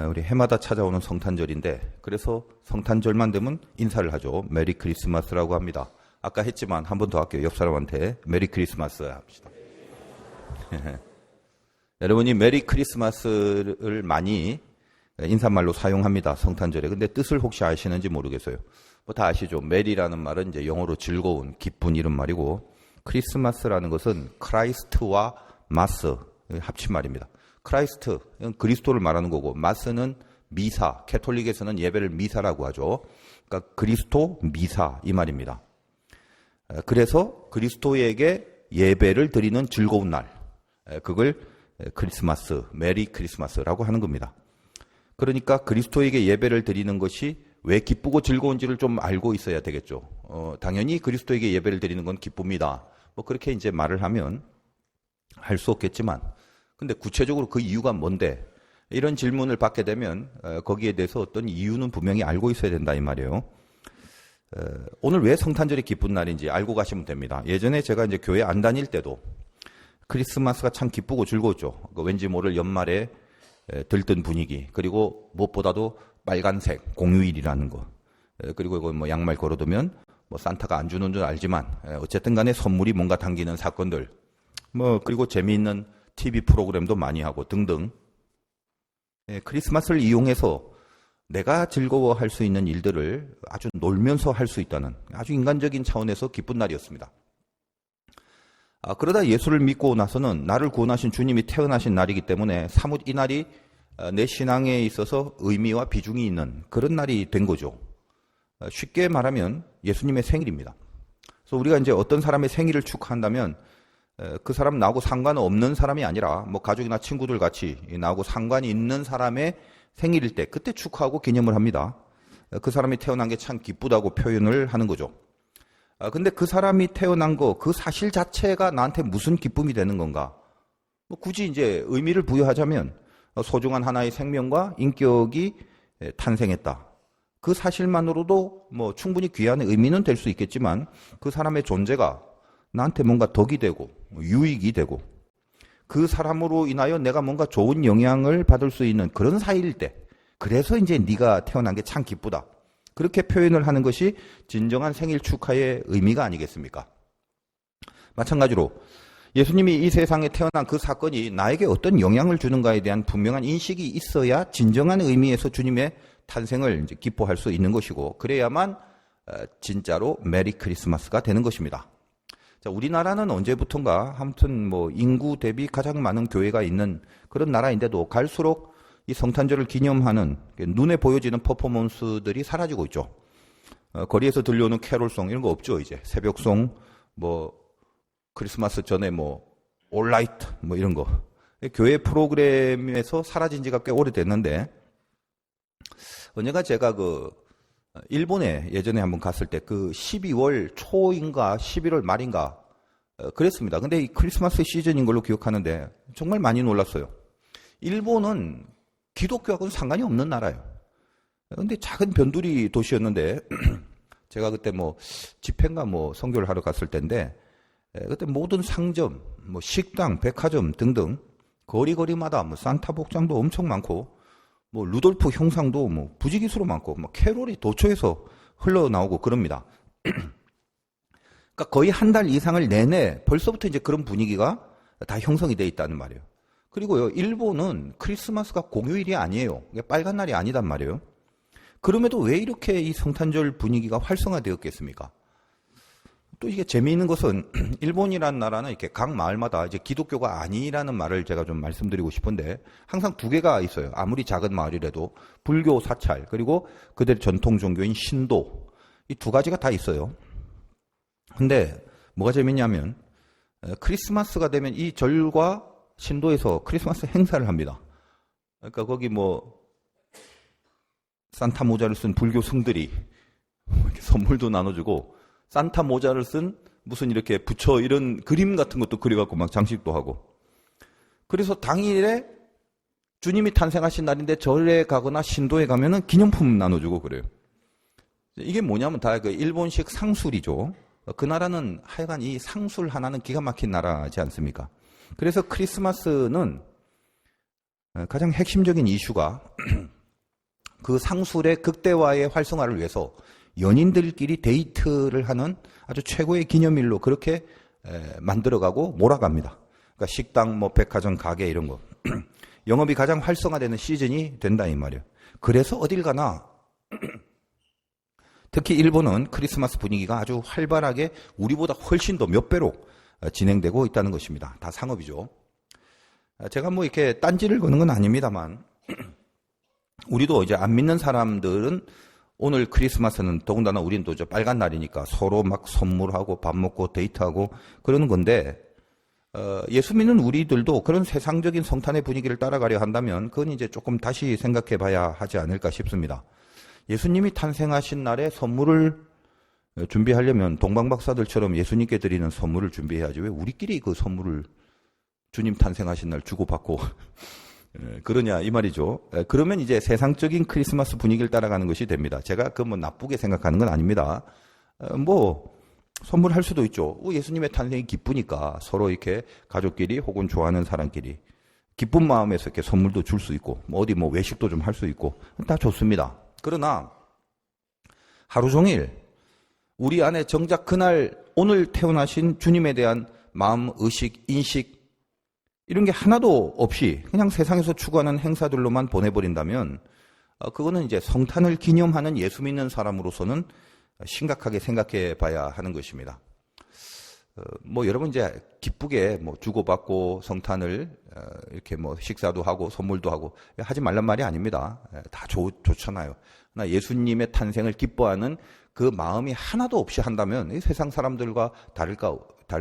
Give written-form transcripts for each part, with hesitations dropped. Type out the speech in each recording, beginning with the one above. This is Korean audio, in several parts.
우리 해마다 찾아오는 성탄절인데 그래서 성탄절만 되면 인사를 하죠. 메리 크리스마스라고 합니다. 아까 했지만 한 번 더 할게요. 옆 사람한테 메리 크리스마스 합시다. 여러분이 메리 크리스마스를 많이 인사말로 사용합니다. 성탄절에. 근데 뜻을 혹시 아시는지 모르겠어요. 뭐 다 아시죠? 메리라는 말은 이제 영어로 즐거운, 기쁜 이런 말이고 크리스마스라는 것은 크라이스트와 마스 합친 말입니다. 크라이스트, 그리스도를 말하는 거고 마스는 미사, 캐톨릭에서는 예배를 미사라고 하죠. 그러니까 그리스도 미사 이 말입니다. 그래서 그리스도에게 예배를 드리는 즐거운 날, 그걸 크리스마스, 메리 크리스마스라고 하는 겁니다. 그러니까 그리스도에게 예배를 드리는 것이 왜 기쁘고 즐거운지를 좀 알고 있어야 되겠죠. 당연히 그리스도에게 예배를 드리는 건 기쁩니다. 뭐 그렇게 이제 말을 하면 할 수 없겠지만, 근데 구체적으로 그 이유가 뭔데? 이런 질문을 받게 되면 거기에 대해서 어떤 이유는 분명히 알고 있어야 된다 이 말이에요. 오늘 왜 성탄절이 기쁜 날인지 알고 가시면 됩니다. 예전에 제가 이제 교회 안 다닐 때도 크리스마스가 참 기쁘고 즐거웠죠. 왠지 모를 연말에 들뜬 분위기, 그리고 무엇보다도 빨간색 공휴일이라는 거, 그리고 이거 뭐 양말 걸어두면 뭐 산타가 안 주는 줄 알지만 어쨌든 간에 선물이 뭔가 당기는 사건들, 뭐 그리고 재미있는 TV 프로그램도 많이 하고 등등. 크리스마스를 이용해서 내가 즐거워할 수 있는 일들을 아주 놀면서 할 수 있다는 아주 인간적인 차원에서 기쁜 날이었습니다. 그러다 예수를 믿고 나서는 나를 구원하신 주님이 태어나신 날이기 때문에 사뭇 이 날이 내 신앙에 있어서 의미와 비중이 있는 그런 날이 된 거죠. 쉽게 말하면 예수님의 생일입니다. 그래서 우리가 이제 어떤 사람의 생일을 축하한다면 그 사람 나하고 상관없는 사람이 아니라 뭐 가족이나 친구들 같이 나하고 상관이 있는 사람의 생일일 때 그때 축하하고 기념을 합니다. 그 사람이 태어난 게 참 기쁘다고 표현을 하는 거죠. 근데 그 사람이 태어난 거, 그 사실 자체가 나한테 무슨 기쁨이 되는 건가? 뭐 굳이 이제 의미를 부여하자면 소중한 하나의 생명과 인격이 탄생했다. 그 사실만으로도 뭐 충분히 귀한 의미는 될 수 있겠지만 그 사람의 존재가 나한테 뭔가 덕이 되고 유익이 되고 그 사람으로 인하여 내가 뭔가 좋은 영향을 받을 수 있는 그런 사이일 때, 그래서 이제 네가 태어난 게 참 기쁘다. 그렇게 표현을 하는 것이 진정한 생일 축하의 의미가 아니겠습니까? 마찬가지로 예수님이 이 세상에 태어난 그 사건이 나에게 어떤 영향을 주는가에 대한 분명한 인식이 있어야 진정한 의미에서 주님의 탄생을 이제 기뻐할 수 있는 것이고, 그래야만 진짜로 메리 크리스마스가 되는 것입니다. 자, 우리나라는 언제부턴가 아무튼 뭐 인구 대비 가장 많은 교회가 있는 그런 나라인데도 갈수록 이 성탄절을 기념하는 눈에 보여지는 퍼포먼스들이 사라지고 있죠. 거리에서 들려오는 캐롤송 이런 거 없죠. 이제 새벽송, 뭐 크리스마스 전에 뭐 올라이트 뭐 이런 거 교회 프로그램에서 사라진 지가 꽤 오래됐는데, 언젠가 제가 그 일본에 예전에 한번 갔을 때 그 12월 초인가 11월 말인가 그랬습니다. 근데 이 크리스마스 시즌인 걸로 기억하는데 정말 많이 놀랐어요. 일본은 기독교하고는 상관이 없는 나라예요. 근데 작은 변두리 도시였는데 제가 그때 뭐 집회인가 뭐 선교를 하러 갔을 때인데 그때 모든 상점, 뭐 식당, 백화점 등등 거리마다 뭐 산타 복장도 엄청 많고 뭐 루돌프 형상도 뭐 부지기수로 많고 뭐 캐롤이 도처에서 흘러나오고 그럽니다. 그러니까 거의 한 달 이상을 내내 벌써부터 이제 그런 분위기가 다 형성이 돼 있다는 말이에요. 그리고요, 일본은 크리스마스가 공휴일이 아니에요. 빨간 날이 아니단 말이에요. 그럼에도 왜 이렇게 이 성탄절 분위기가 활성화되었겠습니까? 또 이게 재미있는 것은 일본이라는 나라는 이렇게 각 마을마다 이제 기독교가 아니라는 말을 제가 좀 말씀드리고 싶은데 항상 두 개가 있어요. 아무리 작은 마을이라도 불교 사찰 그리고 그들의 전통 종교인 신도, 이 두 가지가 다 있어요. 근데 뭐가 재밌냐면 크리스마스가 되면 이 절과 신도에서 크리스마스 행사를 합니다. 그러니까 거기 뭐 산타 모자를 쓴 불교 성들이 이렇게 선물도 나눠주고 산타 모자를 쓴 무슨 이렇게 부처 이런 그림 같은 것도 그려갖고 막 장식도 하고, 그래서 당일에 주님이 탄생하신 날인데 절에 가거나 신도에 가면은 기념품 나눠주고 그래요. 이게 뭐냐면 다 그 일본식 상술이죠. 그 나라는 하여간 이 상술 하나는 기가 막힌 나라지 않습니까? 그래서 크리스마스는 가장 핵심적인 이슈가 그 상술의 극대화의 활성화를 위해서 연인들끼리 데이트를 하는 아주 최고의 기념일로 그렇게 만들어가고 몰아갑니다. 그러니까 식당, 뭐 백화점, 가게 이런 거 영업이 가장 활성화되는 시즌이 된다 이 말이에요. 그래서 어딜 가나 특히 일본은 크리스마스 분위기가 아주 활발하게 우리보다 훨씬 더 몇 배로 진행되고 있다는 것입니다. 다 상업이죠. 제가 뭐 이렇게 딴지를 거는 건 아닙니다만 우리도 이제 안 믿는 사람들은 오늘 크리스마스는 더군다나 우리는 또 저 빨간 날이니까 서로 막 선물하고 밥 먹고 데이트하고 그러는 건데 예수 믿는 우리들도 그런 세상적인 성탄의 분위기를 따라가려 한다면 그건 이제 조금 다시 생각해 봐야 하지 않을까 싶습니다. 예수님이 탄생하신 날에 선물을 준비하려면 동방박사들처럼 예수님께 드리는 선물을 준비해야지 왜 우리끼리 그 선물을 주님 탄생하신 날 주고받고 그러냐 이 말이죠. 그러면 이제 세상적인 크리스마스 분위기를 따라가는 것이 됩니다. 제가 그 뭐 나쁘게 생각하는 건 아닙니다. 뭐 선물할 수도 있죠. 예수님의 탄생이 기쁘니까 서로 이렇게 가족끼리 혹은 좋아하는 사람끼리 기쁜 마음에서 이렇게 선물도 줄 수 있고 뭐 어디 뭐 외식도 좀 할 수 있고 다 좋습니다. 그러나 하루 종일 우리 안에 정작 그날 오늘 태어나신 주님에 대한 마음, 의식, 인식 이런 게 하나도 없이 그냥 세상에서 추구하는 행사들로만 보내버린다면 그거는 이제 성탄을 기념하는 예수 믿는 사람으로서는 심각하게 생각해 봐야 하는 것입니다. 뭐 여러분 이제 기쁘게 뭐 주고받고 성탄을 이렇게 뭐 식사도 하고 선물도 하고 하지 말란 말이 아닙니다. 다 좋잖아요. 그러나 예수님의 탄생을 기뻐하는 그 마음이 하나도 없이 한다면 세상 사람들과 다를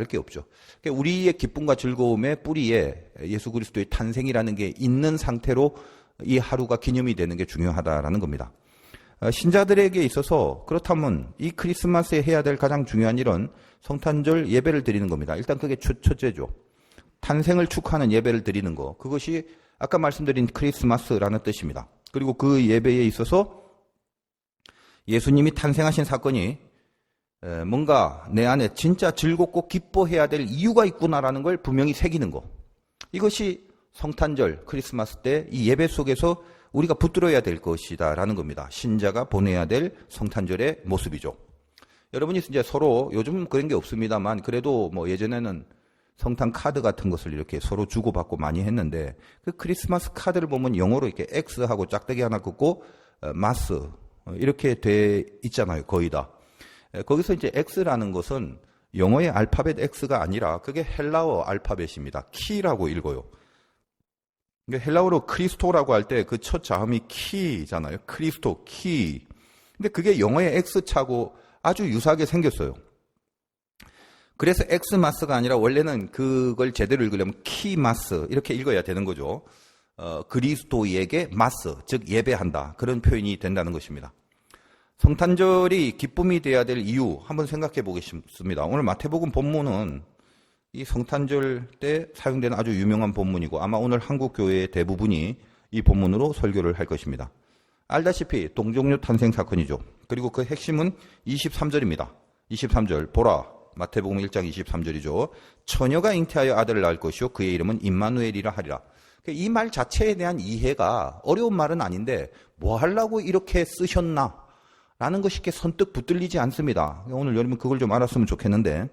게 없죠. 그러니까 우리의 기쁨과 즐거움의 뿌리에 예수 그리스도의 탄생이라는 게 있는 상태로 이 하루가 기념이 되는 게 중요하다라는 겁니다. 신자들에게 있어서 그렇다면 이 크리스마스에 해야 될 가장 중요한 일은 성탄절 예배를 드리는 겁니다. 일단 그게 첫째죠. 탄생을 축하하는 예배를 드리는 거. 그것이 아까 말씀드린 크리스마스라는 뜻입니다. 그리고 그 예배에 있어서 예수님이 탄생하신 사건이 뭔가 내 안에 진짜 즐겁고 기뻐해야 될 이유가 있구나라는 걸 분명히 새기는 거. 이것이 성탄절, 크리스마스 때 이 예배 속에서 우리가 붙들어야 될 것이다라는 겁니다. 신자가 보내야 될 성탄절의 모습이죠. 여러분이 이제 서로 요즘은 그런 게 없습니다만 그래도 뭐 예전에는 성탄 카드 같은 것을 이렇게 서로 주고받고 많이 했는데 그 크리스마스 카드를 보면 영어로 이렇게 X하고 짝대기 하나 긋고 마스 이렇게 돼 있잖아요. 거의 다. 거기서 이제 X라는 것은 영어의 알파벳 X가 아니라 그게 헬라어 알파벳입니다. 키라고 읽어요. 헬라어로 크리스토라고 할 때 그 첫 자음이 키잖아요. 크리스토, 키. 근데 그게 영어의 X차고 아주 유사하게 생겼어요. 그래서 엑스마스가 아니라 원래는 그걸 제대로 읽으려면 키마스 이렇게 읽어야 되는 거죠. 그리스도에게 마스, 즉 예배한다. 그런 표현이 된다는 것입니다. 성탄절이 기쁨이 돼야 될 이유 한번 생각해 보겠습니다. 오늘 마태복음 본문은 이 성탄절 때 사용되는 아주 유명한 본문이고 아마 오늘 한국 교회의 대부분이 이 본문으로 설교를 할 것입니다. 알다시피 동정녀 탄생 사건이죠. 그리고 그 핵심은 23절입니다. 23절 보라 마태복음 1장 23절이죠. 처녀가 잉태하여 아들을 낳을 것이요 그의 이름은 임마누엘이라 하리라. 이 말 자체에 대한 이해가 어려운 말은 아닌데 뭐 하려고 이렇게 쓰셨나 라는 것이 이렇게 선뜻 붙들리지 않습니다. 오늘 여러분 그걸 좀 알았으면 좋겠는데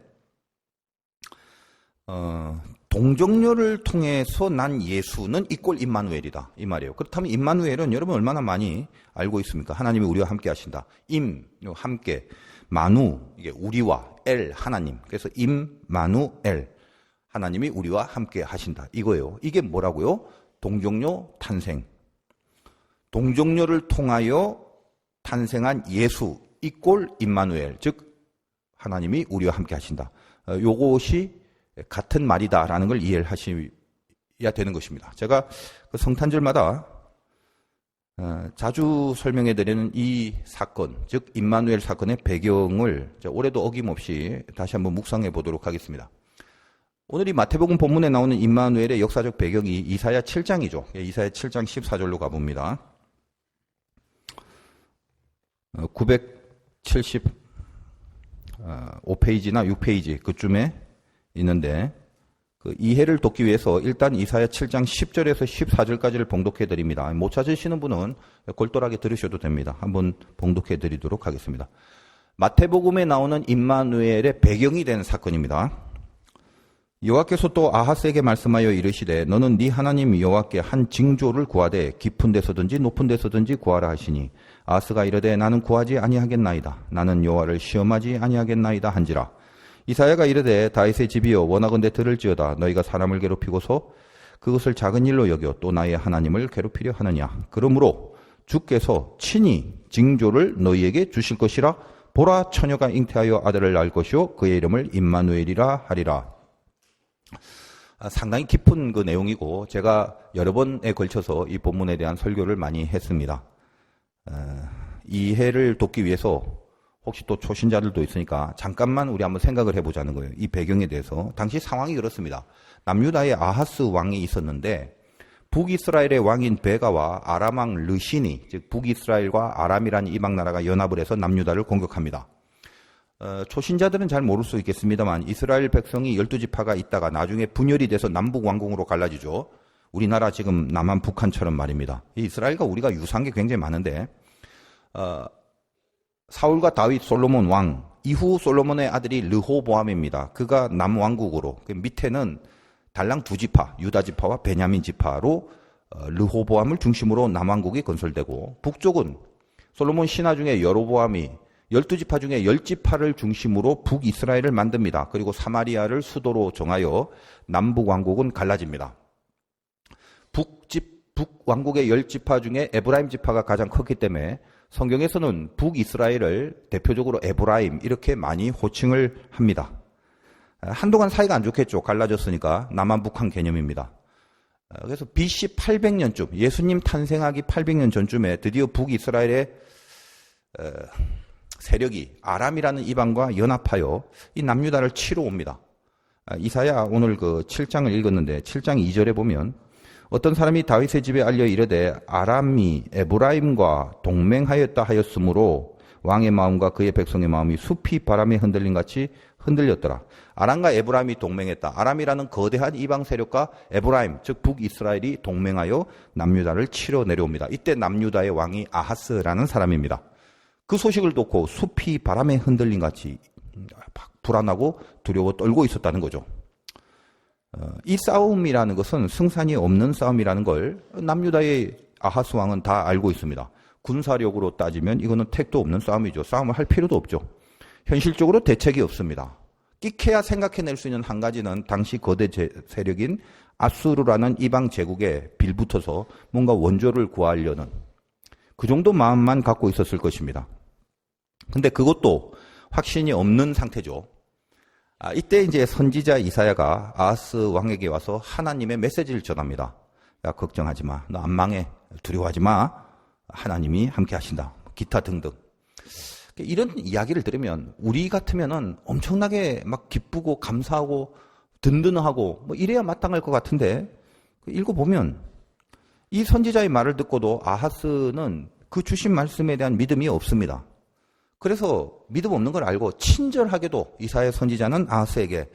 동정녀를 통해서 난 예수는 이꼴 임마누엘이다 이 말이에요. 그렇다면 임마누엘은 여러분 얼마나 많이 알고 있습니까? 하나님이 우리와 함께 하신다. 함께 마누 이게 우리와 엘 하나님. 그래서 임마누엘 하나님이 우리와 함께 하신다 이거예요. 이게 뭐라고요? 동정녀 탄생. 동정녀를 통하여 탄생한 예수 이꼴 임마누엘 즉 하나님이 우리와 함께 하신다. 요것이 같은 말이다라는 걸 이해를 하셔야 되는 것입니다. 제가 그 성탄절마다 자주 설명해 드리는 이 사건, 즉 임마누엘 사건의 배경을 올해도 어김없이 다시 한번 묵상해 보도록 하겠습니다. 오늘 이 마태복음 본문에 나오는 임마누엘의 역사적 배경이 이사야 7장이죠. 이사야 7장 14절로 가봅니다. 975페이지나 6페이지 그쯤에 있는데 그 이해를 돕기 위해서 일단 이사야 7장 10절에서 14절까지를 봉독해 드립니다. 못 찾으시는 분은 골똘하게 들으셔도 됩니다. 한번 봉독해 드리도록 하겠습니다. 마태복음에 나오는 임마누엘의 배경이 된 사건입니다. 여호와께서 또 아하스에게 말씀하여 이르시되 너는 네 하나님 여호와께 한 징조를 구하되 깊은 데서든지 높은 데서든지 구하라 하시니 아하스가 이르되 나는 구하지 아니하겠나이다. 나는 여호와를 시험하지 아니하겠나이다 한지라. 이사야가 이르되 다윗의 집이여 원하건대 들을지어다. 너희가 사람을 괴롭히고서 그것을 작은 일로 여겨 또 나의 하나님을 괴롭히려 하느냐. 그러므로 주께서 친히 징조를 너희에게 주실 것이라. 보라, 처녀가 잉태하여 아들을 낳을 것이요 그의 이름을 임마누엘이라 하리라. 상당히 깊은 그 내용이고 제가 여러 번에 걸쳐서 이 본문에 대한 설교를 많이 했습니다. 이해를 돕기 위해서 혹시 또 초신자들도 있으니까 잠깐만 우리 한번 생각을 해보자는 거예요. 이 배경에 대해서. 당시 상황이 그렇습니다. 남유다에 아하스 왕이 있었는데 북이스라엘의 왕인 베가와 아람 왕 르신이, 즉 북이스라엘과 아람이라는 이방 나라가 연합을 해서 남유다를 공격합니다. 초신자들은 잘 모를 수 있겠습니다만 이스라엘 백성이 12지파가 있다가 나중에 분열이 돼서 남북왕국으로 갈라지죠. 우리나라 지금 남한 북한처럼 말입니다. 이스라엘과 우리가 유사한 게 굉장히 많은데 사울과 다윗, 솔로몬 왕 이후 솔로몬의 아들이 르호보암입니다. 그가 남왕국으로, 그 밑에는 달랑 두 지파, 유다 지파와 베냐민 지파로 르호보암을 중심으로 남왕국이 건설되고 북쪽은 솔로몬 신하 중에 여로보암이 12지파 중에 10지파를 중심으로 북이스라엘을 만듭니다. 그리고 사마리아를 수도로 정하여 남북왕국은 갈라집니다. 북왕국의 10지파 중에 에브라임 지파가 가장 컸기 때문에 성경에서는 북이스라엘을 대표적으로 에브라임 이렇게 많이 호칭을 합니다. 한동안 사이가 안 좋겠죠. 갈라졌으니까 남한 북한 개념입니다. 그래서 BC 800년쯤 예수님 탄생하기 800년 전쯤에 드디어 북이스라엘의 세력이 아람이라는 이방과 연합하여 이 남유다를 치러 옵니다. 이사야 오늘 그 7장을 읽었는데 7장 2절에 보면 어떤 사람이 다윗의 집에 알려 이르되 아람이 에브라임과 동맹하였다 하였으므로 왕의 마음과 그의 백성의 마음이 숲이 바람에 흔들린 같이 흔들렸더라. 아람과 에브라임이 동맹했다. 아람이라는 거대한 이방 세력과 에브라임, 즉 북이스라엘이 동맹하여 남유다를 치러 내려옵니다. 이때 남유다의 왕이 아하스라는 사람입니다. 그 소식을 듣고 숲이 바람에 흔들린 같이 불안하고 두려워 떨고 있었다는 거죠. 이 싸움이라는 것은 승산이 없는 싸움이라는 걸 남유다의 아하스 왕은 다 알고 있습니다. 군사력으로 따지면 이거는 택도 없는 싸움이죠. 싸움을 할 필요도 없죠. 현실적으로 대책이 없습니다. 끼케야 생각해낼 수 있는 한 가지는 당시 거대 세력인 아수르라는 이방 제국에 빌붙어서 뭔가 원조를 구하려는 그 정도 마음만 갖고 있었을 것입니다. 근데 그것도 확신이 없는 상태죠. 이때 이제 선지자 이사야가 아하스 왕에게 와서 하나님의 메시지를 전합니다. 야, 걱정하지 마. 너 안 망해. 두려워하지 마. 하나님이 함께 하신다. 기타 등등. 이런 이야기를 들으면 우리 같으면은 엄청나게 막 기쁘고 감사하고 든든하고 뭐 이래야 마땅할 것 같은데 읽어보면 이 선지자의 말을 듣고도 아하스는 그 주신 말씀에 대한 믿음이 없습니다. 그래서 믿음 없는 걸 알고 친절하게도 이사야 선지자는 아하스에게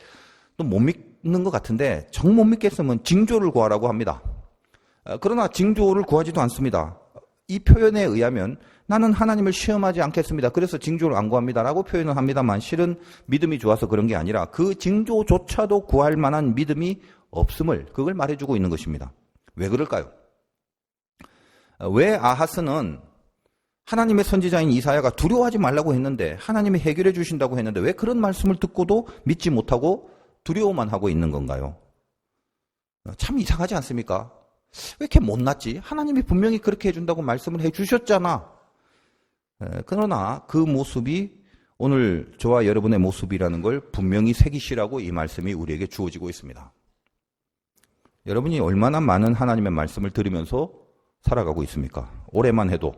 또 못 믿는 것 같은데 정 못 믿겠으면 징조를 구하라고 합니다. 그러나 징조를 구하지도 않습니다. 이 표현에 의하면 나는 하나님을 시험하지 않겠습니다. 그래서 징조를 안 구합니다라고 표현을 합니다만 실은 믿음이 좋아서 그런 게 아니라 그 징조조차도 구할 만한 믿음이 없음을 그걸 말해주고 있는 것입니다. 왜 그럴까요? 왜 아하스는 하나님의 선지자인 이사야가 두려워하지 말라고 했는데 하나님이 해결해 주신다고 했는데 왜 그런 말씀을 듣고도 믿지 못하고 두려워만 하고 있는 건가요? 참 이상하지 않습니까? 왜 이렇게 못났지? 하나님이 분명히 그렇게 해준다고 말씀을 해주셨잖아. 그러나 그 모습이 오늘 저와 여러분의 모습이라는 걸 분명히 새기시라고 이 말씀이 우리에게 주어지고 있습니다. 여러분이 얼마나 많은 하나님의 말씀을 들으면서 살아가고 있습니까? 올해만 해도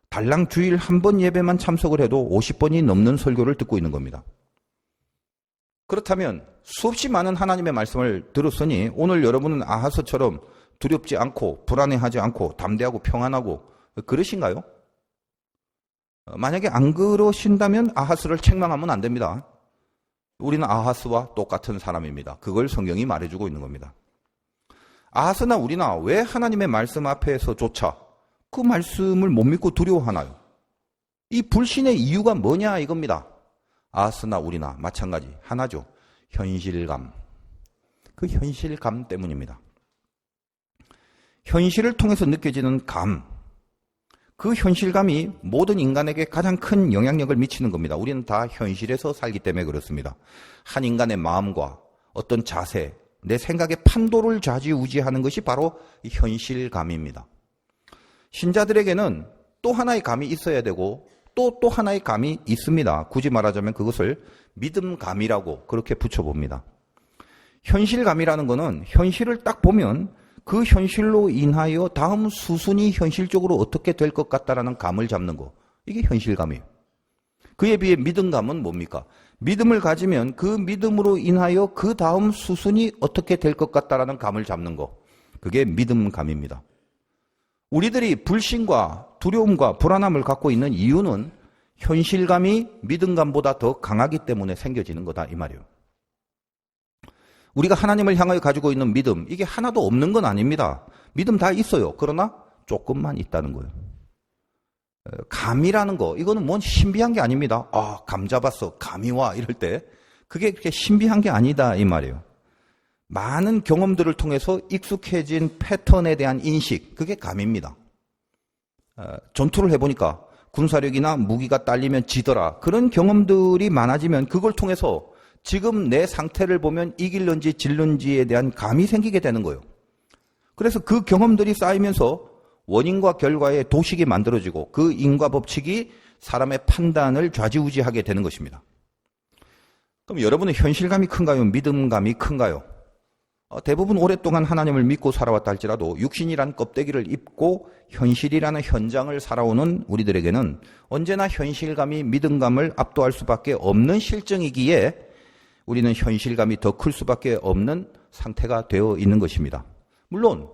달랑 주일 한 번 예배만 참석을 해도 50번이 넘는 설교를 듣고 있는 겁니다. 그렇다면 수없이 많은 하나님의 말씀을 들었으니 오늘 여러분은 아하스처럼 두렵지 않고 불안해하지 않고 담대하고 평안하고 그러신가요? 만약에 안 그러신다면 아하스를 책망하면 안 됩니다. 우리는 아하스와 똑같은 사람입니다. 그걸 성경이 말해주고 있는 겁니다. 아하스나 우리나 왜 하나님의 말씀 앞에서조차 그 말씀을 못 믿고 두려워하나요? 이 불신의 이유가 뭐냐 이겁니다. 아하스나 우리나 마찬가지 하나죠. 현실감. 그 현실감 때문입니다. 현실을 통해서 느껴지는 감. 그 현실감이 모든 인간에게 가장 큰 영향력을 미치는 겁니다. 우리는 다 현실에서 살기 때문에 그렇습니다. 한 인간의 마음과 어떤 자세, 내 생각의 판도를 좌지우지하는 것이 바로 이 현실감입니다. 신자들에게는 또 하나의 감이 있어야 되고 또 하나의 감이 있습니다. 굳이 말하자면 그것을 믿음감이라고 그렇게 붙여봅니다. 현실감이라는 것은 현실을 딱 보면 그 현실로 인하여 다음 수순이 현실적으로 어떻게 될 것 같다라는 감을 잡는 거. 이게 현실감이에요. 그에 비해 믿음감은 뭡니까? 믿음을 가지면 그 믿음으로 인하여 그 다음 수순이 어떻게 될 것 같다라는 감을 잡는 거. 그게 믿음감입니다. 우리들이 불신과 두려움과 불안함을 갖고 있는 이유는 현실감이 믿음감보다 더 강하기 때문에 생겨지는 거다 이 말이에요. 우리가 하나님을 향하여 가지고 있는 믿음, 이게 하나도 없는 건 아닙니다. 믿음 다 있어요. 그러나 조금만 있다는 거예요. 감이라는 거, 이거는 뭔 신비한 게 아닙니다. 아, 감 잡았어. 감이 와. 이럴 때. 그게 그렇게 신비한 게 아니다 이 말이에요. 많은 경험들을 통해서 익숙해진 패턴에 대한 인식, 그게 감입니다. 전투를 해보니까 군사력이나 무기가 딸리면 지더라. 그런 경험들이 많아지면 그걸 통해서 지금 내 상태를 보면 이길런지 질런지에 대한 감이 생기게 되는 거예요. 그래서 그 경험들이 쌓이면서 원인과 결과의 도식이 만들어지고 그 인과 법칙이 사람의 판단을 좌지우지하게 되는 것입니다. 그럼 여러분은 현실감이 큰가요? 믿음감이 큰가요? 대부분 오랫동안 하나님을 믿고 살아왔다 할지라도 육신이란 껍데기를 입고 현실이라는 현장을 살아오는 우리들에게는 언제나 현실감이 믿음감을 압도할 수밖에 없는 실정이기에 우리는 현실감이 더 클 수밖에 없는 상태가 되어 있는 것입니다. 물론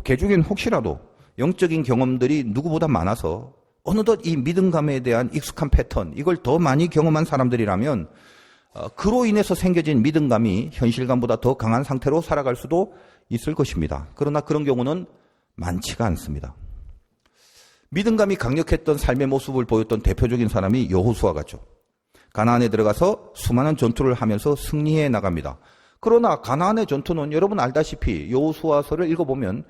개중에는 혹시라도 영적인 경험들이 누구보다 많아서 어느덧 이 믿음감에 대한 익숙한 패턴, 이걸 더 많이 경험한 사람들이라면 그로 인해서 생겨진 믿음감이 현실감보다 더 강한 상태로 살아갈 수도 있을 것입니다. 그러나 그런 경우는 많지가 않습니다. 믿음감이 강력했던 삶의 모습을 보였던 대표적인 사람이 여호수아 같죠. 가나안에 들어가서 수많은 전투를 하면서 승리해 나갑니다. 그러나 가나안의 전투는 여러분 알다시피 여호수아서를 읽어보면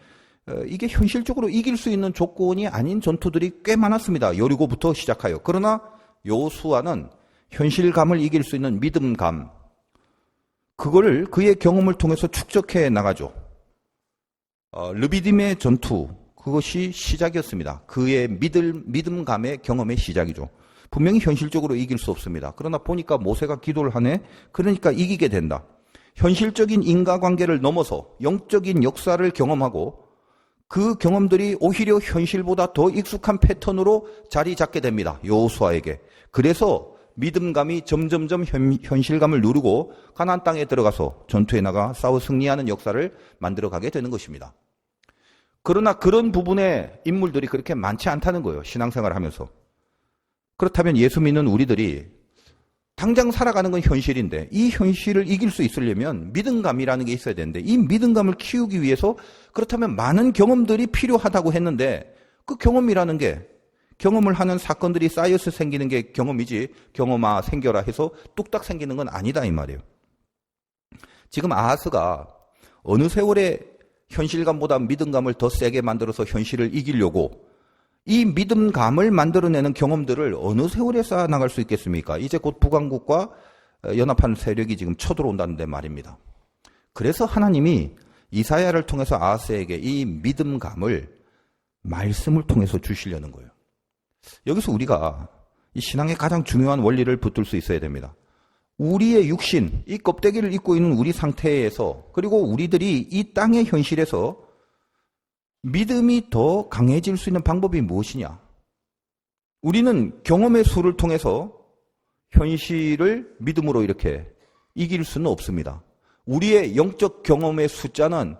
이게 현실적으로 이길 수 있는 조건이 아닌 전투들이 꽤 많았습니다. 여리고부터 시작하여. 그러나 여호수아는 현실감을 이길 수 있는 믿음감, 그거를 그의 경험을 통해서 축적해 나가죠. 르비딤의 전투, 그것이 시작이었습니다. 그의 믿음감의 경험의 시작이죠. 분명히 현실적으로 이길 수 없습니다. 그러나 보니까 모세가 기도를 하네. 그러니까 이기게 된다. 현실적인 인과관계를 넘어서 영적인 역사를 경험하고 그 경험들이 오히려 현실보다 더 익숙한 패턴으로 자리 잡게 됩니다. 여호수아에게. 그래서 믿음감이 점점점 현실감을 누르고 가나안 땅에 들어가서 전투에 나가 싸워 승리하는 역사를 만들어가게 되는 것입니다. 그러나 그런 부분의 인물들이 그렇게 많지 않다는 거예요. 신앙생활을 하면서. 그렇다면 예수 믿는 우리들이 당장 살아가는 건 현실인데 이 현실을 이길 수 있으려면 믿음감이라는 게 있어야 되는데 이 믿음감을 키우기 위해서 그렇다면 많은 경험들이 필요하다고 했는데 그 경험이라는 게 경험을 하는 사건들이 쌓여서 생기는 게 경험이지 경험아 생겨라 해서 뚝딱 생기는 건 아니다 이 말이에요. 지금 아하스가 어느 세월에 현실감보다 믿음감을 더 세게 만들어서 현실을 이기려고 이 믿음감을 만들어내는 경험들을 어느 세월에 쌓아나갈 수 있겠습니까? 이제 곧 북왕국과 연합한 세력이 지금 쳐들어온다는데 말입니다. 그래서 하나님이 이사야를 통해서 아하스에게 이 믿음감을 말씀을 통해서 주시려는 거예요. 여기서 우리가 이 신앙의 가장 중요한 원리를 붙들 수 있어야 됩니다. 우리의 육신, 이 껍데기를 입고 있는 우리 상태에서 그리고 우리들이 이 땅의 현실에서 믿음이 더 강해질 수 있는 방법이 무엇이냐? 우리는 경험의 수를 통해서 현실을 믿음으로 이렇게 이길 수는 없습니다. 우리의 영적 경험의 숫자는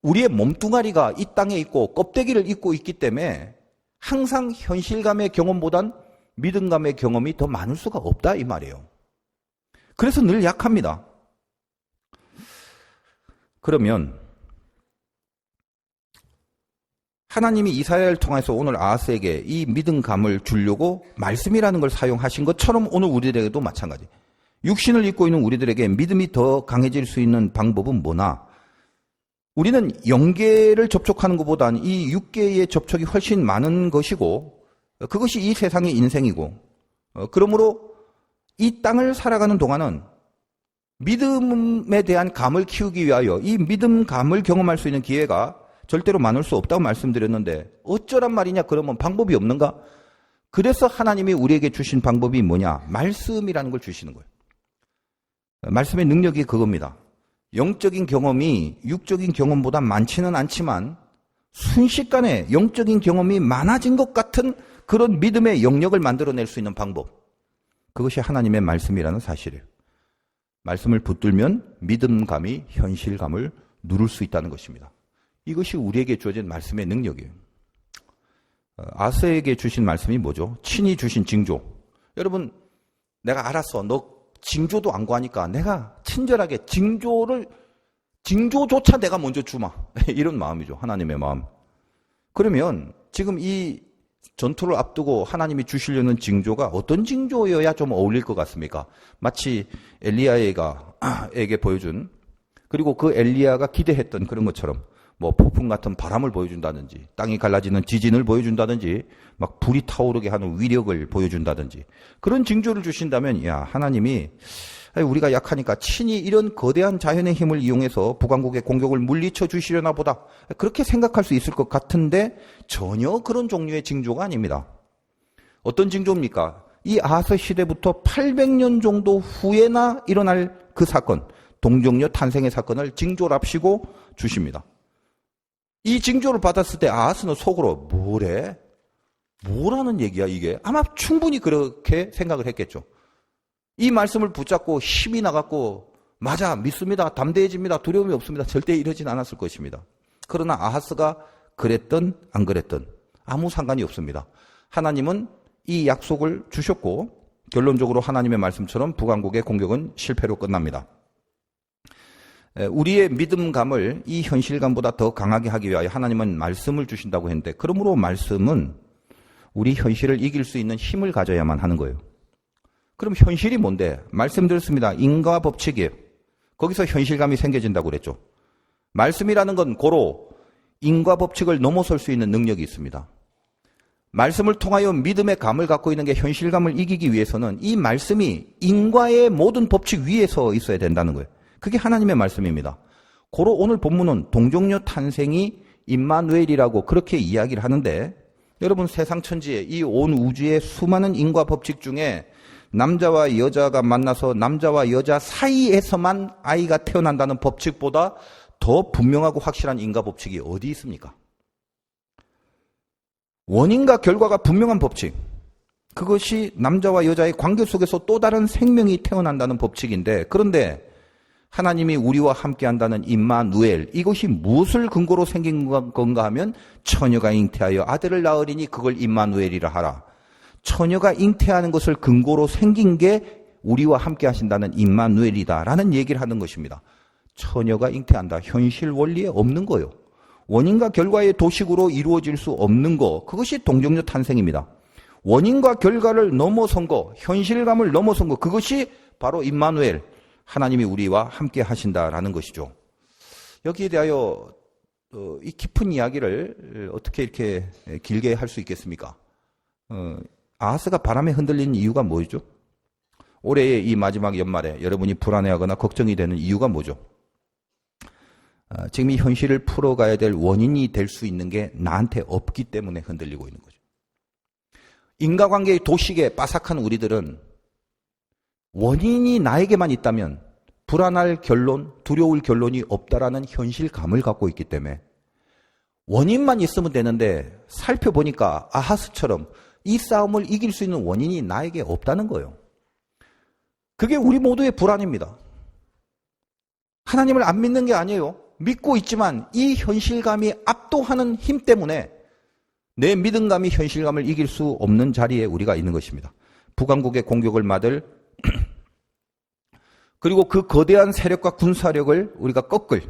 우리의 몸뚱아리가 이 땅에 있고 껍데기를 입고 있기 때문에 항상 현실감의 경험보단 믿음감의 경험이 더 많을 수가 없다 이 말이에요. 그래서 늘 약합니다. 그러면 하나님이 이사야를 통해서 오늘 아하스에게 이 믿음감을 주려고 말씀이라는 걸 사용하신 것처럼 오늘 우리들에게도 마찬가지. 육신을 입고 있는 우리들에게 믿음이 더 강해질 수 있는 방법은 뭐나? 우리는 영계를 접촉하는 것보다는 이 육계의 접촉이 훨씬 많은 것이고 그것이 이 세상의 인생이고 그러므로 이 땅을 살아가는 동안은 믿음에 대한 감을 키우기 위하여 이 믿음감을 경험할 수 있는 기회가 절대로 많을 수 없다고 말씀드렸는데 어쩌란 말이냐 그러면 방법이 없는가? 그래서 하나님이 우리에게 주신 방법이 뭐냐? 말씀이라는 걸 주시는 거예요. 말씀의 능력이 그겁니다. 영적인 경험이 육적인 경험보다 많지는 않지만 순식간에 영적인 경험이 많아진 것 같은 그런 믿음의 영역을 만들어낼 수 있는 방법. 그것이 하나님의 말씀이라는 사실이에요. 말씀을 붙들면 믿음감이 현실감을 누릴 수 있다는 것입니다. 이것이 우리에게 주어진 말씀의 능력이에요. 아하스에게 주신 말씀이 뭐죠? 친히 주신 징조. 여러분, 내가 알았어. 너 징조도 안 구하니까 내가 친절하게 징조조차 내가 먼저 주마. 이런 마음이죠. 하나님의 마음. 그러면 지금 이 전투를 앞두고 하나님이 주시려는 징조가 어떤 징조여야 좀 어울릴 것 같습니까? 마치 엘리야에게 보여준, 그리고 그 엘리야가 기대했던 그런 것처럼 뭐 폭풍 같은 바람을 보여준다든지 땅이 갈라지는 지진을 보여준다든지 막 불이 타오르게 하는 위력을 보여준다든지 그런 징조를 주신다면 야 하나님이 우리가 약하니까 친히 이런 거대한 자연의 힘을 이용해서 북왕국의 공격을 물리쳐 주시려나 보다 그렇게 생각할 수 있을 것 같은데 전혀 그런 종류의 징조가 아닙니다. 어떤 징조입니까? 이 아하스 시대부터 800년 정도 후에나 일어날 그 사건, 동정녀 탄생의 사건을 징조랍시고 주십니다. 이 징조를 받았을 때 아하스는 속으로 뭐래? 뭐라는 얘기야 이게? 아마 충분히 그렇게 생각을 했겠죠. 이 말씀을 붙잡고 힘이 나갔고 맞아 믿습니다. 담대해집니다. 두려움이 없습니다. 절대 이러진 않았을 것입니다. 그러나 아하스가 그랬든 안 그랬든 아무 상관이 없습니다. 하나님은 이 약속을 주셨고 결론적으로 하나님의 말씀처럼 북왕국의 공격은 실패로 끝납니다. 우리의 믿음감을 이 현실감보다 더 강하게 하기 위하여 하나님은 말씀을 주신다고 했는데 그러므로 말씀은 우리 현실을 이길 수 있는 힘을 가져야만 하는 거예요. 그럼 현실이 뭔데? 말씀드렸습니다. 인과 법칙이에요. 거기서 현실감이 생겨진다고 그랬죠. 말씀이라는 건 고로 인과 법칙을 넘어설 수 있는 능력이 있습니다. 말씀을 통하여 믿음의 감을 갖고 있는 게 현실감을 이기기 위해서는 이 말씀이 인과의 모든 법칙 위에 서 있어야 된다는 거예요. 그게 하나님의 말씀입니다. 고로 오늘 본문은 동정녀 탄생이 임마누엘이라고 그렇게 이야기를 하는데 여러분 세상 천지에 이 온 우주의 수많은 인과 법칙 중에 남자와 여자가 만나서 남자와 여자 사이에서만 아이가 태어난다는 법칙보다 더 분명하고 확실한 인과 법칙이 어디 있습니까? 원인과 결과가 분명한 법칙. 그것이 남자와 여자의 관계 속에서 또 다른 생명이 태어난다는 법칙인데 그런데 하나님이 우리와 함께한다는 임마누엘 이것이 무엇을 근거로 생긴 건가 하면 처녀가 잉태하여 아들을 낳으리니 그걸 임마누엘이라 하라. 처녀가 잉태하는 것을 근거로 생긴 게 우리와 함께 하신다는 임마누엘이다라는 얘기를 하는 것입니다. 처녀가 잉태한다. 현실 원리에 없는 거요. 원인과 결과의 도식으로 이루어질 수 없는 거. 그것이 동정녀 탄생입니다. 원인과 결과를 넘어선 거, 현실감을 넘어선 거. 그것이 바로 임마누엘. 하나님이 우리와 함께 하신다라는 것이죠. 여기에 대하여 이 깊은 이야기를 어떻게 이렇게 길게 할 수 있겠습니까? 아하스가 바람에 흔들리는 이유가 뭐죠? 올해의 이 마지막 연말에 여러분이 불안해하거나 걱정이 되는 이유가 뭐죠? 지금 이 현실을 풀어가야 될 원인이 될 수 있는 게 나한테 없기 때문에 흔들리고 있는 거죠. 인과관계의 도식에 빠삭한 우리들은 원인이 나에게만 있다면 불안할 결론, 두려울 결론이 없다라는 현실감을 갖고 있기 때문에 원인만 있으면 되는데 살펴보니까 아하스처럼 이 싸움을 이길 수 있는 원인이 나에게 없다는 거예요. 그게 우리 모두의 불안입니다. 하나님을 안 믿는 게 아니에요. 믿고 있지만 이 현실감이 압도하는 힘 때문에 내 믿음감이 현실감을 이길 수 없는 자리에 우리가 있는 것입니다. 북왕국의 공격을 맞을 그리고 그 거대한 세력과 군사력을 우리가 꺾을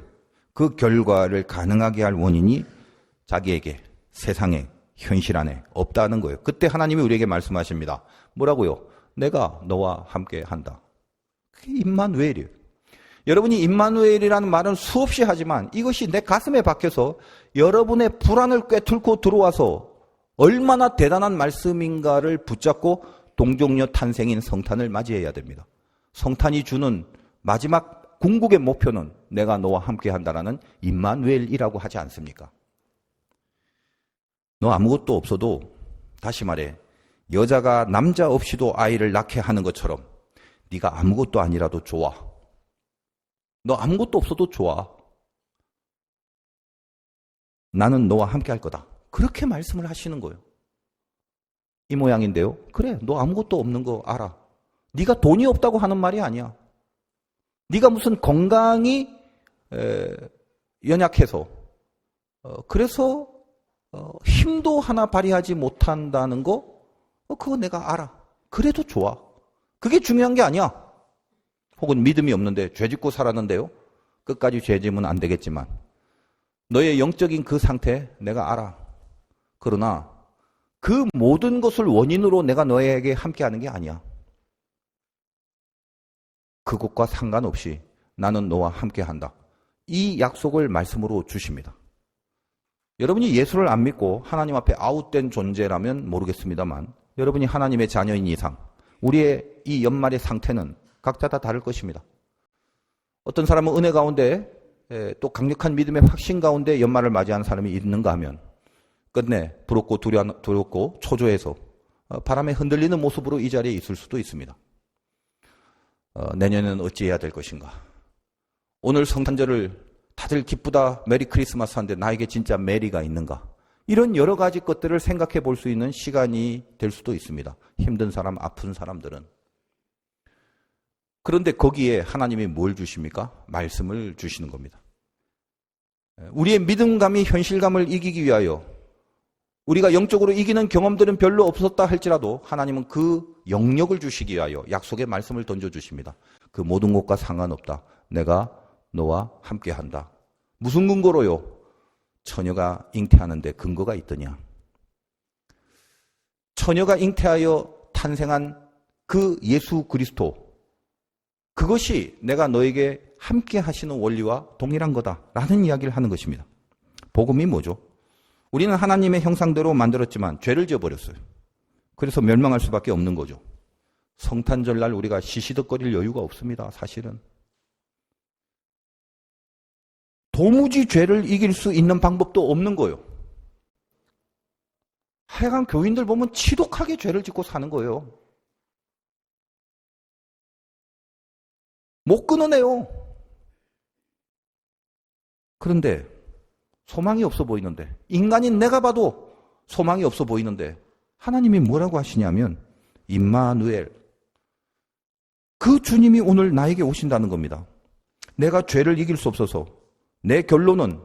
그 결과를 가능하게 할 원인이 자기에게, 세상에, 현실 안에 없다는 거예요. 그때 하나님이 우리에게 말씀하십니다. 뭐라고요? 내가 너와 함께 한다. 그게 임마누엘이에요. 여러분이 임마누엘이라는 말은 수없이 하지만 이것이 내 가슴에 박혀서 여러분의 불안을 꿰뚫고 들어와서 얼마나 대단한 말씀인가를 붙잡고 동정녀 탄생인 성탄을 맞이해야 됩니다. 성탄이 주는 마지막 궁극의 목표는 내가 너와 함께 한다라는 임마누엘이라고 하지 않습니까? 너 아무것도 없어도, 다시 말해 여자가 남자 없이도 아이를 낳게 하는 것처럼 네가 아무것도 아니라도 좋아. 너 아무것도 없어도 좋아. 나는 너와 함께 할 거다. 그렇게 말씀을 하시는 거예요. 이 모양인데요. 그래, 너 아무것도 없는 거 알아. 네가 돈이 없다고 하는 말이 아니야. 네가 무슨 건강이 연약해서 그래서 힘도 하나 발휘하지 못한다는 거 그거 내가 알아. 그래도 좋아. 그게 중요한 게 아니야. 혹은 믿음이 없는데 죄 짓고 살았는데요. 끝까지 죄 지으면 안 되겠지만 너의 영적인 그 상태 내가 알아. 그러나 그 모든 것을 원인으로 내가 너에게 함께하는 게 아니야. 그것과 상관없이 나는 너와 함께한다. 이 약속을 말씀으로 주십니다. 여러분이 예수를 안 믿고 하나님 앞에 아웃된 존재라면 모르겠습니다만 여러분이 하나님의 자녀인 이상 우리의 이 연말의 상태는 각자 다 다를 것입니다. 어떤 사람은 은혜 가운데 또 강력한 믿음의 확신 가운데 연말을 맞이하는 사람이 있는가 하면 끝내 부럽고 두렵고 초조해서 바람에 흔들리는 모습으로 이 자리에 있을 수도 있습니다. 내년에는 어찌해야 될 것인가? 오늘 성탄절을 다들 기쁘다 메리 크리스마스 하는데 나에게 진짜 메리가 있는가? 이런 여러 가지 것들을 생각해 볼 수 있는 시간이 될 수도 있습니다. 힘든 사람, 아픈 사람들은. 그런데 거기에 하나님이 뭘 주십니까? 말씀을 주시는 겁니다. 우리의 믿음감이 현실감을 이기기 위하여 우리가 영적으로 이기는 경험들은 별로 없었다 할지라도 하나님은 그 영역을 주시기 위하여 약속의 말씀을 던져주십니다. 그 모든 것과 상관없다. 내가 너와 함께한다. 무슨 근거로요? 처녀가 잉태하는데 근거가 있더냐? 처녀가 잉태하여 탄생한 그 예수 그리스도, 그것이 내가 너에게 함께 하시는 원리와 동일한 거다라는 이야기를 하는 것입니다. 복음이 뭐죠? 우리는 하나님의 형상대로 만들었지만 죄를 지어버렸어요. 그래서 멸망할 수밖에 없는 거죠. 성탄절날 우리가 시시덕거릴 여유가 없습니다. 사실은. 도무지 죄를 이길 수 있는 방법도 없는 거예요. 하여간 교인들 보면 지독하게 죄를 짓고 사는 거예요. 못 끊어내요. 그런데 소망이 없어 보이는데, 인간인 내가 봐도 소망이 없어 보이는데 하나님이 뭐라고 하시냐면 임마누엘, 그 주님이 오늘 나에게 오신다는 겁니다. 내가 죄를 이길 수 없어서 내 결론은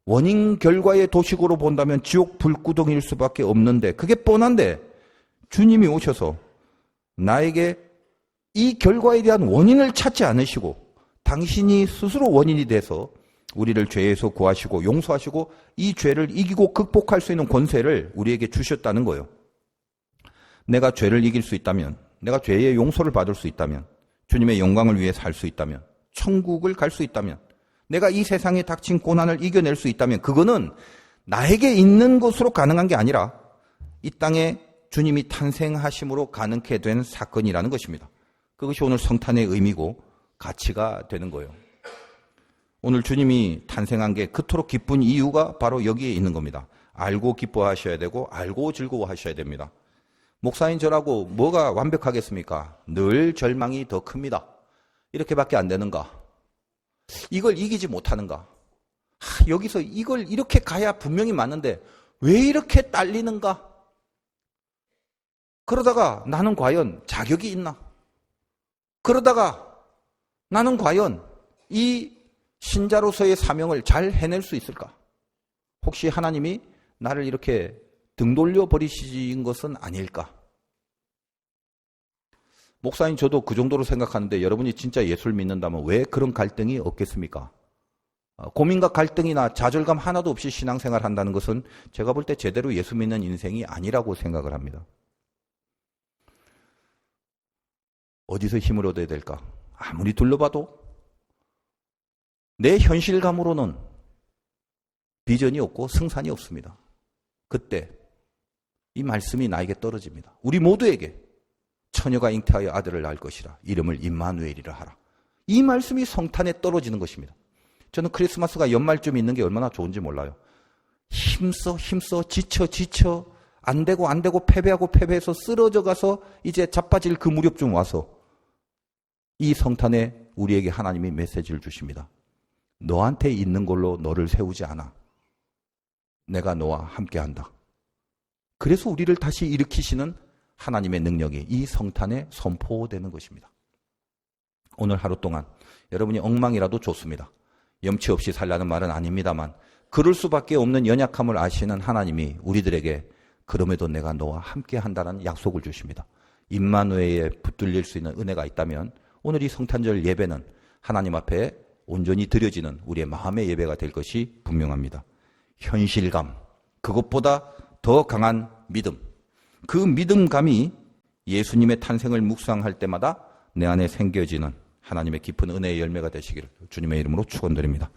원인 결과의 도식으로 본다면 지옥 불구덩이일 수밖에 없는데, 그게 뻔한데 주님이 오셔서 나에게 이 결과에 대한 원인을 찾지 않으시고 당신이 스스로 원인이 돼서 우리를 죄에서 구하시고 용서하시고 이 죄를 이기고 극복할 수 있는 권세를 우리에게 주셨다는 거예요. 내가 죄를 이길 수 있다면, 내가 죄의 용서를 받을 수 있다면, 주님의 영광을 위해 살 수 있다면, 천국을 갈 수 있다면, 내가 이 세상에 닥친 고난을 이겨낼 수 있다면 그거는 나에게 있는 것으로 가능한 게 아니라 이 땅에 주님이 탄생하심으로 가능케 된 사건이라는 것입니다. 그것이 오늘 성탄의 의미고 가치가 되는 거예요. 오늘 주님이 탄생한 게 그토록 기쁜 이유가 바로 여기에 있는 겁니다. 알고 기뻐하셔야 되고 알고 즐거워하셔야 됩니다. 목사인 저라고 뭐가 완벽하겠습니까? 늘 절망이 더 큽니다. 이렇게밖에 안 되는가? 이걸 이기지 못하는가? 여기서 이걸 이렇게 가야 분명히 맞는데 왜 이렇게 딸리는가? 그러다가 나는 과연 자격이 있나? 그러다가 나는 과연 이 신자로서의 사명을 잘 해낼 수 있을까? 혹시 하나님이 나를 이렇게 등 돌려 버리신 것은 아닐까? 목사님 저도 그 정도로 생각하는데 여러분이 진짜 예수를 믿는다면 왜 그런 갈등이 없겠습니까? 고민과 갈등이나 좌절감 하나도 없이 신앙생활 한다는 것은 제가 볼 때 제대로 예수 믿는 인생이 아니라고 생각을 합니다. 어디서 힘을 얻어야 될까? 아무리 둘러봐도 내 현실감으로는 비전이 없고 승산이 없습니다. 그때 이 말씀이 나에게 떨어집니다. 우리 모두에게 처녀가 잉태하여 아들을 낳을 것이라 이름을 임마누엘이라 하라. 이 말씀이 성탄에 떨어지는 것입니다. 저는 크리스마스가 연말쯤 있는 게 얼마나 좋은지 몰라요. 힘써 지쳐 안 되고 패배해서 쓰러져 가서 이제 자빠질 그 무렵쯤 와서 이 성탄에 우리에게 하나님이 메시지를 주십니다. 너한테 있는 걸로 너를 세우지 않아. 내가 너와 함께한다. 그래서 우리를 다시 일으키시는 하나님의 능력이 이 성탄에 선포되는 것입니다. 오늘 하루 동안 여러분이 엉망이라도 좋습니다. 염치 없이 살라는 말은 아닙니다만 그럴 수밖에 없는 연약함을 아시는 하나님이 우리들에게 그럼에도 내가 너와 함께한다는 약속을 주십니다. 임마누엘에 붙들릴 수 있는 은혜가 있다면 오늘 이 성탄절 예배는 하나님 앞에 온전히 드려지는 우리의 마음의 예배가 될 것이 분명합니다. 현실감, 그것보다 더 강한 믿음, 그 믿음감이 예수님의 탄생을 묵상할 때마다 내 안에 생겨지는 하나님의 깊은 은혜의 열매가 되시기를 주님의 이름으로 축원드립니다.